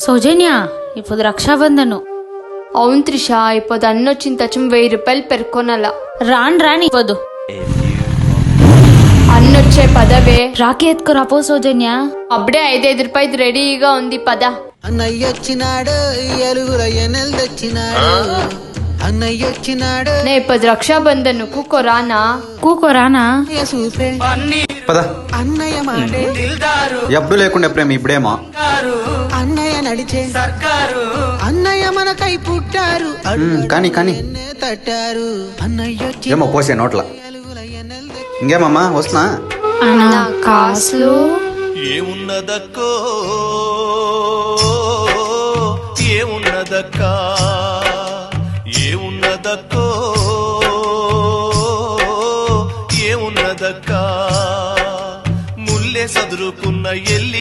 సౌజన్య ఇప్పుడు రక్షాబంధను. అవును త్రిష, ఇప్పుడు అన్నొచ్చిన తచ్చం 1000 రూపాయలు పెరుకోనల. రాని ఇవ్వదు. అన్నొచ్చే పదవే. రాఖీ ఎత్తుకురాపో సౌజన్య. అప్పుడే 5 రూపాయలు రెడీగా ఉంది పద. అన్నయ్యొచ్చినాడు ఎలుగులయ్య నెల్దొచ్చినాడు. అన్నయ్యొచ్చినాడు నే ఇప్పుడు రక్షాబంధన్ కూకోరానా. పద. అన్నయ్య మాటే ఎప్పుడు లేకుండా ప్రేమ ఇప్పుడేమో. అన్నయ్య నడిచే అన్నయ్య మనకై పుట్టారు. కానీ కానీ తట్టారు అన్నయ్యొచ్చి ఏమో పోసే నోట్ల. ఇంకేమమ్మా వస్తున్నా. కాసులు ఏమున్నదక్కో ఏమున్నదక్కా ఏమున్నదక్కో ఏమున్నదక్కా ముల్లే సదురుకున్న ఎల్లి